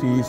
30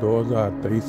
2023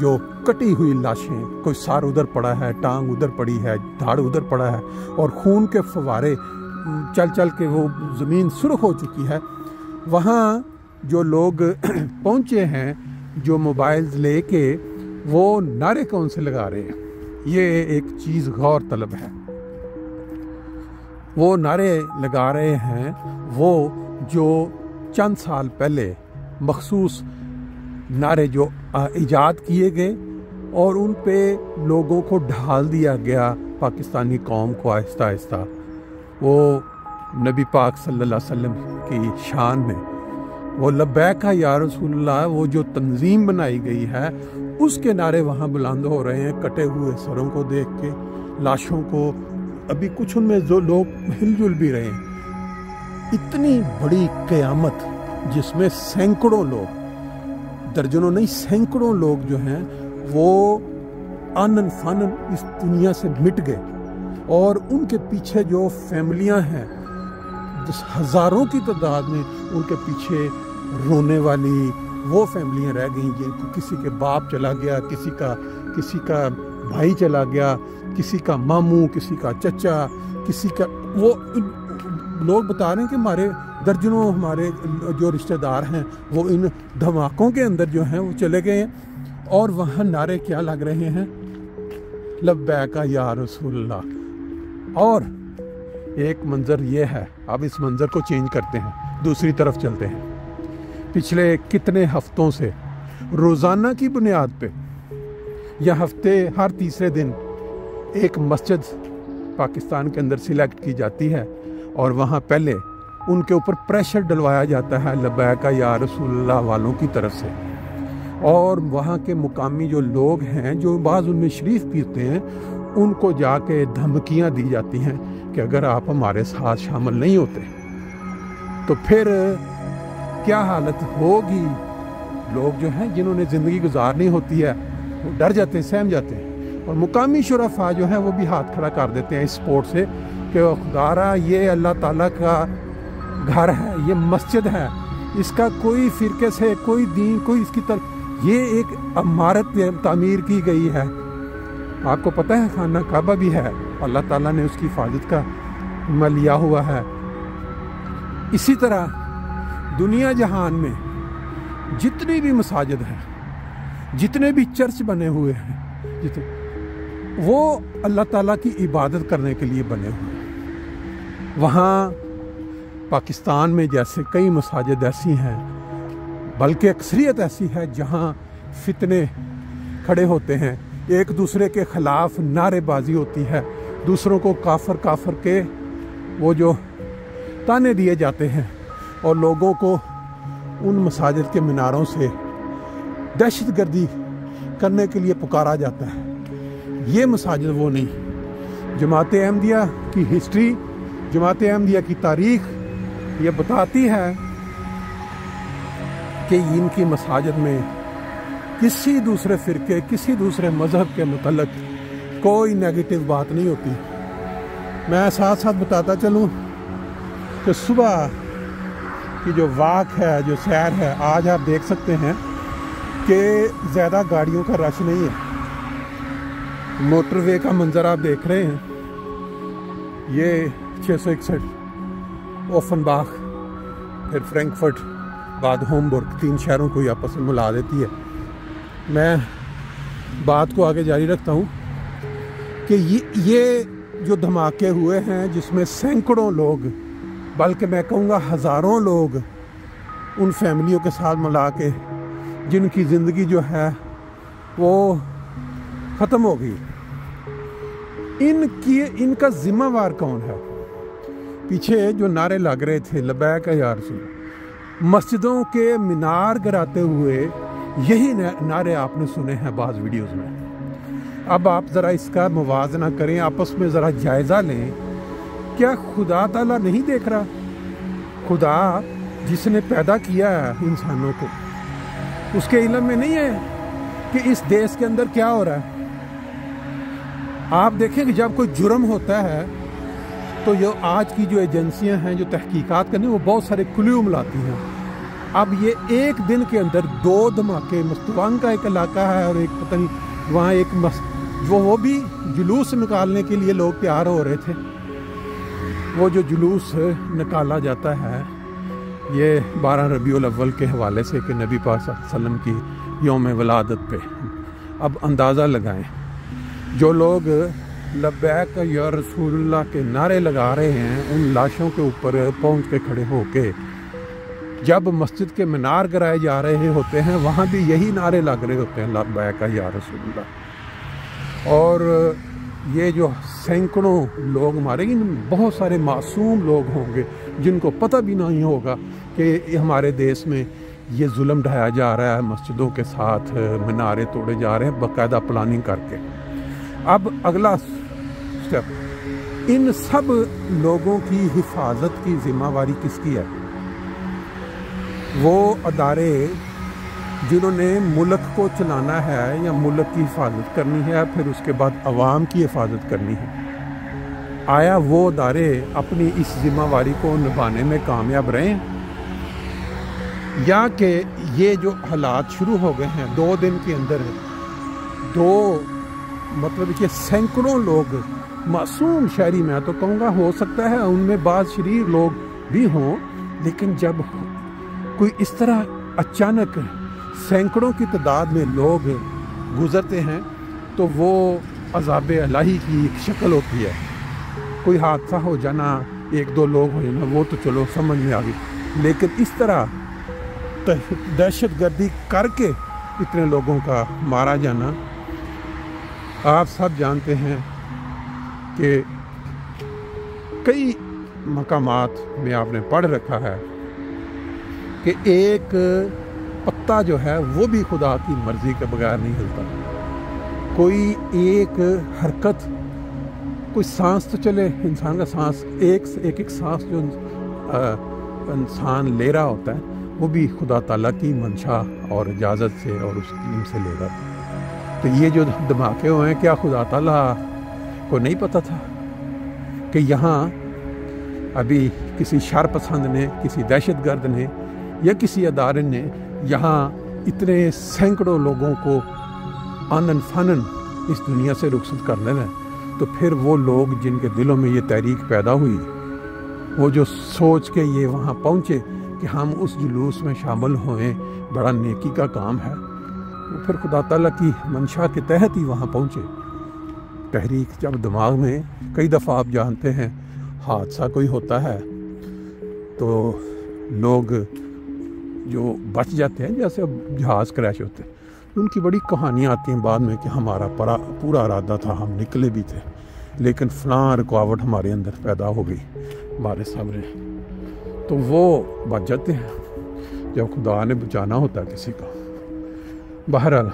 جو کٹی ہوئی لاشیں، کوئی سار ادھر پڑا ہے، ٹانگ ادھر پڑی ہے، دھاڑ ادھر پڑا ہے، اور خون کے فوارے چل چل کے وہ زمین سرخ ہو چکی ہے، وہاں جو لوگ پہنچے ہیں جو موبائلز لے کے، وہ نعرے کون سے لگا رہے ہیں؟ یہ ایک چیز غور طلب ہے۔ وہ نعرے لگا رہے ہیں وہ جو چند سال پہلے مخصوص نعرے جو ایجاد کیے گئے اور ان پہ لوگوں کو ڈھال دیا گیا، پاکستانی قوم کو آہستہ آہستہ، وہ نبی پاک صلی اللہ علیہ وسلم کی شان میں وہ لبیک یا رسول اللہ، وہ جو تنظیم بنائی گئی ہے اس کے نعرے وہاں بلند ہو رہے ہیں، کٹے ہوئے سروں کو دیکھ کے، لاشوں کو، ابھی کچھ ان میں جو لوگ ہل جل بھی رہے ہیں۔ اتنی بڑی قیامت جس میں سینکڑوں لوگ، درجنوں نہیں سینکڑوں لوگ جو ہیں وہ آنن فانن اس دنیا سے مٹ گئے، اور ان کے پیچھے جو فیملیاں ہیں ہزاروں کی تعداد میں، ان کے پیچھے رونے والی وہ فیملیاں رہ گئیں جن کو کسی کے باپ چلا گیا، کسی کا بھائی چلا گیا، کسی کا ماموں، کسی کا چچا، کسی کا، وہ لوگ بتا رہے ہیں کہ ہمارے درجنوں ہمارے جو رشتہ دار ہیں وہ ان دھماکوں کے اندر جو ہیں وہ چلے گئے ہیں، اور وہاں نعرے کیا لگ رہے ہیں؟ لبیک یا رسول اللہ۔ اور ایک منظر یہ ہے، اب اس منظر کو چینج کرتے ہیں، دوسری طرف چلتے ہیں۔ پچھلے کتنے ہفتوں سے روزانہ کی بنیاد پہ یا ہفتے ہر تیسرے دن ایک مسجد پاکستان کے اندر سلیکٹ کی جاتی ہے، اور وہاں پہلے ان کے اوپر پریشر ڈلوایا جاتا ہے لبیک یا رسول اللہ والوں کی طرف سے، اور وہاں کے مقامی جو لوگ ہیں جو بعض ان میں شریف پیتے ہیں، ان کو جا کے دھمکیاں دی جاتی ہیں کہ اگر آپ ہمارے ساتھ شامل نہیں ہوتے تو پھر کیا حالت ہوگی۔ لوگ جو ہیں جنہوں نے زندگی گزارنی ہوتی ہے وہ ڈر جاتے ہیں، سہم جاتے ہیں، اور مقامی شرفاء جو ہیں وہ بھی ہاتھ کھڑا کر دیتے ہیں اس سپورٹ سے کہ خدارا یہ اللہ تعالیٰ کا گھر ہے، یہ مسجد ہے، اس کا کوئی فرقے سے، کوئی دین، کوئی اس کی طرف، یہ ایک عمارت تعمیر کی گئی ہے۔ آپ کو پتہ ہے خانہ کعبہ بھی ہے، اللہ تعالیٰ نے اس کی حفاظت کا ذمہ لیا ہوا ہے۔ اسی طرح دنیا جہان میں جتنی بھی مساجد ہیں، جتنے بھی چرچ بنے ہوئے ہیں، وہ اللہ تعالیٰ کی عبادت کرنے کے لیے بنے ہوئے ہیں۔ وہاں پاکستان میں جیسے کئی مساجد ایسی ہیں، بلکہ اکثریت ایسی ہے جہاں فتنے کھڑے ہوتے ہیں، ایک دوسرے کے خلاف نعرے بازی ہوتی ہے، دوسروں کو کافر کافر کے وہ جو تانے دیے جاتے ہیں، اور لوگوں کو ان مساجد کے میناروں سے دہشت گردی کرنے کے لیے پکارا جاتا ہے۔ یہ مساجد وہ نہیں۔ جماعت احمدیہ کی ہسٹری، جماعت احمدیہ کی تاریخ یہ بتاتی ہے کہ ان کی مساجد میں کسی دوسرے فرقے، کسی دوسرے مذہب کے متعلق کوئی نیگیٹو بات نہیں ہوتی۔ میں ساتھ ساتھ بتاتا چلوں کہ صبح کی جو واک ہے، جو سیر ہے، آج آپ دیکھ سکتے ہیں کہ زیادہ گاڑیوں کا رش نہیں ہے۔ موٹر وے کا منظر آپ دیکھ رہے ہیں، یہ 661 اوفن باغ، پھر فرینکفرٹ، بعد ہومبرگ، 3 شہروں کو آپس میں ملا دیتی ہے۔ میں بات کو آگے جاری رکھتا ہوں کہ یہ جو دھماکے ہوئے ہیں جس میں سینکڑوں لوگ، بلکہ میں کہوں گا ہزاروں لوگ ان فیملیوں کے ساتھ ملا کے جن کی زندگی جو ہے وہ ختم ہو گئی، ان کا ذمہ وار کون ہے؟ پیچھے جو نعرے لگ رہے تھے لبیک یا رسول اللہ، مسجدوں کے مینار گراتے ہوئے یہی نعرے آپ نے سنے ہیں بعض ویڈیوز میں۔ اب آپ ذرا اس کا موازنہ کریں، آپس میں ذرا جائزہ لیں، کیا خدا تعالیٰ نہیں دیکھ رہا؟ خدا جس نے پیدا کیا ہے انسانوں کو، اس کے علم میں نہیں ہے کہ اس دیش کے اندر کیا ہو رہا ہے؟ آپ دیکھیں کہ جب کوئی جرم ہوتا ہے تو آج کی جو ایجنسیاں ہیں جو تحقیقات کرنے، وہ بہت سارے کلیو ملاتی ہیں، اب یہ ایک دن کے اندر 2 دھماکے، مستوان کا ایک علاقہ ہے اور ایک پتہ نہیں وہاں ایک وہ بھی جلوس نکالنے کے لیے لوگ تیار ہو رہے تھے. وہ جو جلوس نکالا جاتا ہے یہ 12 ربیع الاول کے حوالے سے کہ نبی پاک صلی اللہ علیہ وسلم کی یوم ولادت پہ. اب اندازہ لگائیں، جو لوگ لبیک یا رسول اللہ کے نعرے لگا رہے ہیں ان لاشوں کے اوپر پہنچ کے کھڑے ہو کے جب مسجد کے مینار گرائے جا رہے ہوتے ہیں وہاں بھی یہی نعرے لگ رہے ہوتے ہیں لبیک یا رسول اللہ. اور یہ جو سینکڑوں لوگ مارے گے، بہت سارے معصوم لوگ ہوں گے جن کو پتہ بھی نہیں ہوگا کہ ہمارے دیس میں یہ ظلم ڈھایا جا رہا ہے، مسجدوں کے ساتھ مینارے توڑے جا رہے ہیں باقاعدہ پلاننگ کر کے. اب اگلا سٹیپ، ان سب لوگوں کی حفاظت کی ذمہ داری کس کی ہے؟ وہ ادارے جنہوں نے ملک کو چلانا ہے یا ملک کی حفاظت کرنی ہے، پھر اس کے بعد عوام کی حفاظت کرنی ہے. آیا وہ ادارے اپنی اس ذمہ داری کو نبھانے میں کامیاب رہے ہیں، یا کہ یہ جو حالات شروع ہو گئے ہیں 2 دن کے اندر مطلب کہ سینکڑوں لوگ معصوم شہری، میں تو کہوں گا ہو سکتا ہے ان میں بعض شریر لوگ بھی ہوں، لیکن جب کوئی اس طرح اچانک سینکڑوں کی تعداد میں لوگ گزرتے ہیں تو وہ عذاب الہی کی ایک شکل ہوتی ہے. کوئی حادثہ ہو جانا، 1-2 لوگ ہو جانا وہ تو چلو سمجھ میں آ گئی، لیکن اس طرح دہشت گردی کر کے اتنے لوگوں کا مارا جانا، آپ سب جانتے ہیں کہ کئی مقامات میں آپ نے پڑھ رکھا ہے کہ ایک پتا جو ہے وہ بھی خدا کی مرضی کے بغیر نہیں ہلتا. کوئی ایک حرکت، کوئی سانس تو چلے، انسان کا سانس ایک سانس جو انسان لے رہا ہوتا ہے وہ بھی خدا تعالیٰ کی منشا اور اجازت سے اور اس علم سے لے رہا. تو یہ جو دھماکے ہوئے ہیں، کیا خدا تعالیٰ کو نہیں پتہ تھا کہ یہاں ابھی کسی شر پسند نے، کسی دہشت گرد نے یا کسی ادارے نے یہاں اتنے سینکڑوں لوگوں کو آنن فانن اس دنیا سے رخصت کر لینا ہے؟ تو پھر وہ لوگ جن کے دلوں میں یہ تحریک پیدا ہوئی، وہ جو سوچ کے یہ وہاں پہنچے کہ ہم اس جلوس میں شامل ہوئیں، بڑا نیکی کا کام ہے، وہ پھر خدا تعالیٰ کی منشا کے تحت ہی وہاں پہنچے. تحریک جب دماغ میں، کئی دفعہ آپ جانتے ہیں حادثہ کوئی ہوتا ہے تو لوگ جو بچ جاتے ہیں، جیسے جہاز کریش ہوتے ہیں، ان کی بڑی کہانیاں آتی ہیں بعد میں کہ ہمارا پورا ارادہ تھا، ہم نکلے بھی تھے لیکن فلاں رکاوٹ ہمارے اندر پیدا ہو گئی ہمارے سامنے. تو وہ بچ جاتے ہیں جب خدا نے بچانا ہوتا ہے کسی کو. بہرحال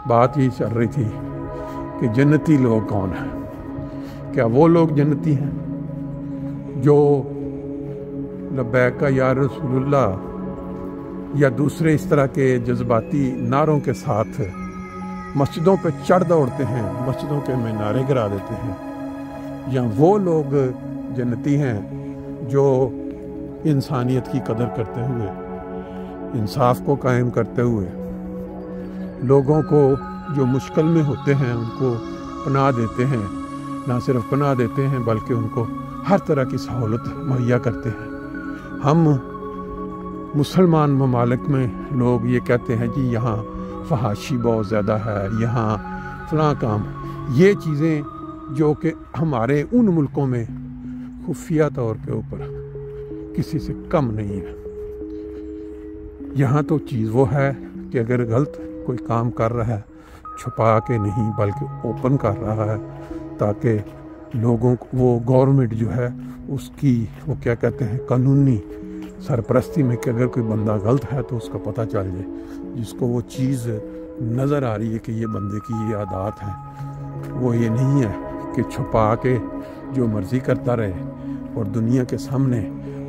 بات یہ چل رہی تھی کہ جنتی لوگ کون ہیں؟ کیا وہ لوگ جنتی ہیں جو لبیک یا رسول اللہ یا دوسرے اس طرح کے جذباتی نعروں کے ساتھ مسجدوں پہ چڑھ دوڑتے ہیں، مسجدوں کے مینارے گرا دیتے ہیں، یا وہ لوگ جنتی ہیں جو انسانیت کی قدر کرتے ہوئے، انصاف کو قائم کرتے ہوئے، لوگوں کو جو مشکل میں ہوتے ہیں ان کو پناہ دیتے ہیں، نہ صرف پناہ دیتے ہیں بلکہ ان کو ہر طرح کی سہولت مہیا کرتے ہیں. ہم مسلمان ممالک میں لوگ یہ کہتے ہیں جی یہاں فحاشی بہت زیادہ ہے، یہاں فلاں کام، یہ چیزیں جو کہ ہمارے ان ملکوں میں خفیہ طور کے اوپر کسی سے کم نہیں ہے. یہاں تو چیز وہ ہے کہ اگر غلط کوئی کام کر رہا ہے چھپا کے نہیں بلکہ اوپن کر رہا ہے، تاکہ لوگوں کو، وہ گورنمنٹ جو ہے اس کی وہ کیا کہتے ہیں قانونی سرپرستی میں کہ اگر کوئی بندہ غلط ہے تو اس کا پتہ چل جائے، جس کو وہ چیز نظر آ رہی ہے کہ یہ بندے کی یہ عادات ہیں. وہ یہ نہیں ہے کہ چھپا کے جو مرضی کرتا رہے اور دنیا کے سامنے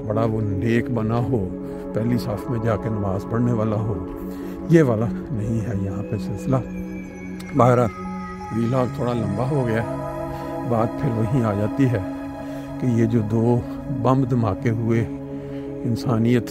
بڑا وہ نیک بنا ہو، پہلی صف میں جا کے نماز پڑھنے والا ہو. یہ والا نہیں ہے یہاں پہ سلسلہ. بہرحال ویلاگ تھوڑا لمبا ہو گیا، بات پھر وہیں آ جاتی ہے کہ یہ جو 2 بم دھماکے ہوئے انسانیت